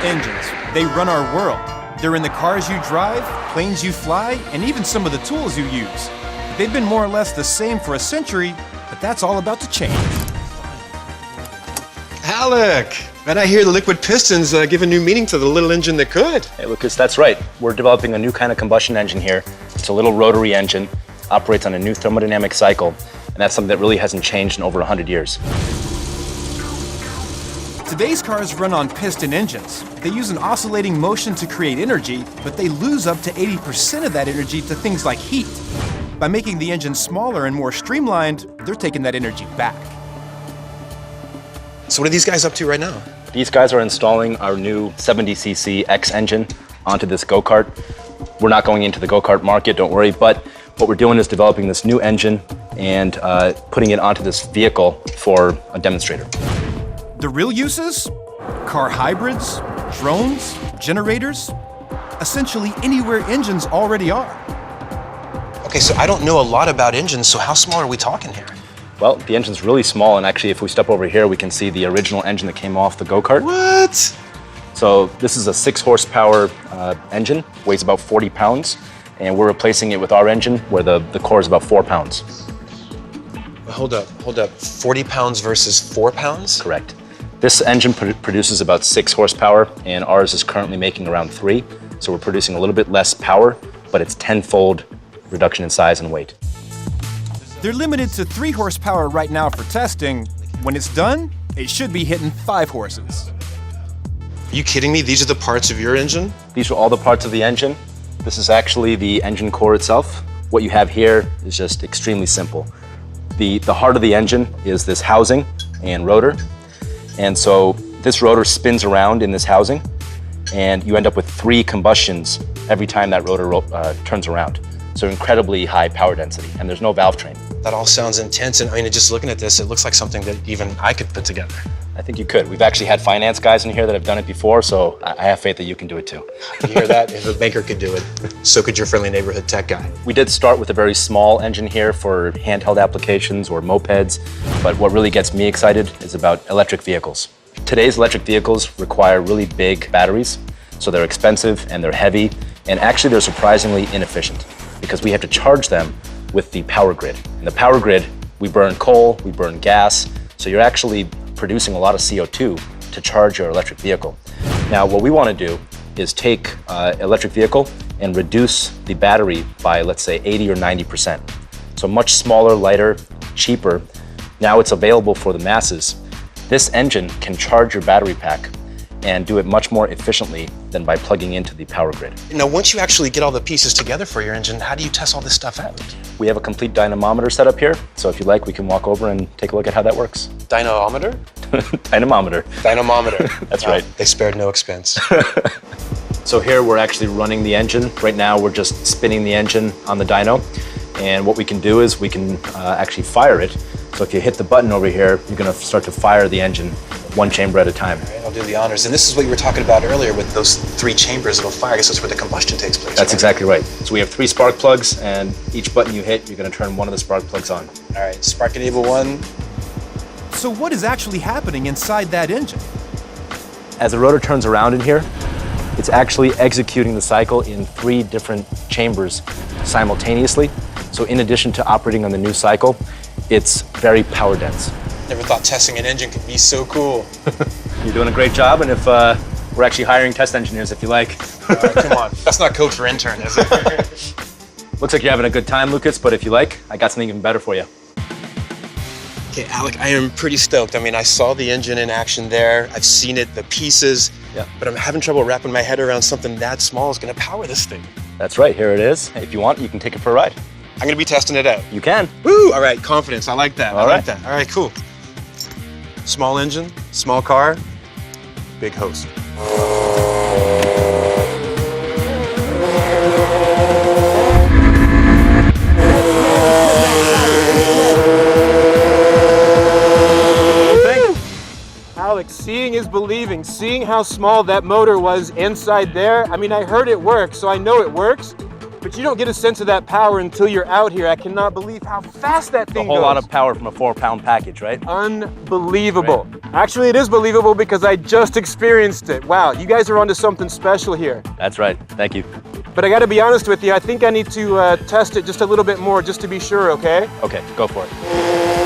Engines, they run our world. They're in the cars you drive, planes you fly, and even some of the tools you use. They've been more or less the same for a century, but that's all about to change. Alec, and I hear the LiquidPistons give a new meaning to the little engine that could. Hey Lucas, that's right. We're developing a new kind of combustion engine here. It's a little rotary engine, operates on a new thermodynamic cycle, and that's something that really hasn't changed in over 100 years. Today's cars run on piston engines. They use an oscillating motion to create energy, but they lose up to 80% of that energy to things like heat. By making the engine smaller and more streamlined, they're taking that energy back. So what are these guys up to right now? These guys are installing our new 70cc X engine onto this go-kart. We're not going into the go-kart market, don't worry, but what we're doing is developing this new engine and putting it onto this vehicle for a demonstrator. The real uses? Car hybrids, drones, generators, essentially anywhere engines already are. Okay, so I don't know a lot about engines, so how small are we talking here? Well, the engine's really small, and actually if we step over here, we can see the original engine that came off the go-kart. What? So this is a 6 horsepower engine, weighs about 40 pounds, and we're replacing it with our engine where the core is about 4 pounds. Hold up. 40 pounds versus 4 pounds? Correct. This engine produces about 6 horsepower, and ours is currently making around 3. So we're producing a little bit less power, but it's 10-fold reduction in size and weight. They're limited to 3 horsepower right now for testing. When it's done, it should be hitting 5 horses. Are you kidding me? These are the parts of your engine? These are all the parts of the engine. This is actually the engine core itself. What you have here is just extremely simple. The heart of the engine is this housing and rotor. And so this rotor spins around in this housing, and you end up with 3 combustions every time that rotor turns around. So incredibly high power density, and there's no valve train. That all sounds intense, and I mean, just looking at this, it looks like something that even I could put together. I think you could. We've actually had finance guys in here that have done it before, so I have faith that you can do it too. You hear that? If a banker could do it, so could your friendly neighborhood tech guy. We did start with a very small engine here for handheld applications or mopeds, but what really gets me excited is about electric vehicles. Today's electric vehicles require really big batteries, so they're expensive and they're heavy, and actually they're surprisingly inefficient because we have to charge them with the power grid. In the power grid, we burn coal, we burn gas, so you're actually producing a lot of CO2 to charge your electric vehicle. Now, what we want to do is take electric vehicle and reduce the battery by, let's say, 80 or 90%. So much smaller, lighter, cheaper. Now it's available for the masses. This engine can charge your battery pack and do it much more efficiently than by plugging into the power grid. Now, once you actually get all the pieces together for your engine, how do you test all this stuff out? We have a complete dynamometer set up here, so if you like, we can walk over and take a look at how that works. Dynamometer? Dynamometer. Dynamometer. That's right. They spared no expense. So here we're actually running the engine. Right now we're just spinning the engine on the dyno, and what we can do is we can actually fire it. So if you hit the button over here, you're going to start to fire the engine 1 chamber at a time. All right, I'll do the honors. And this is what you were talking about earlier with those 3 chambers that'll fire. I guess that's where the combustion takes place. That's exactly right. So we have 3 spark plugs, and each button you hit, you're going to turn one of the spark plugs on. All right, spark enable 1. So what is actually happening inside that engine? As the rotor turns around in here, it's actually executing the cycle in 3 different chambers simultaneously. So in addition to operating on the new cycle, it's very power dense. Never thought testing an engine could be so cool. You're doing a great job, and if we're actually hiring test engineers if you like. Come on, that's not code for intern, is it? Looks like you're having a good time, Lucas, but if you like, I got something even better for you. Okay, Alec, I am pretty stoked. I mean, I saw the engine in action there. I've seen it, the pieces, but I'm having trouble wrapping my head around something that small is gonna power this thing. That's right, here it is. If you want, you can take it for a ride. I'm gonna be testing it out. You can. Woo, all right, confidence, I like that. All right. All right, cool. Small engine, small car, big host. Alex, seeing is believing. Seeing how small that motor was inside there, I mean, I heard it work, so I know it works. But you don't get a sense of that power until you're out here. I cannot believe how fast that thing A whole goes. lot of power from a 4-pound package, right? Unbelievable. Actually, it is believable because I just experienced it. Wow, you guys are onto something special here. That's right. Thank you. But I gotta be honest with you, I think I need to test it just a little bit more just to be sure, okay? Okay, go for it.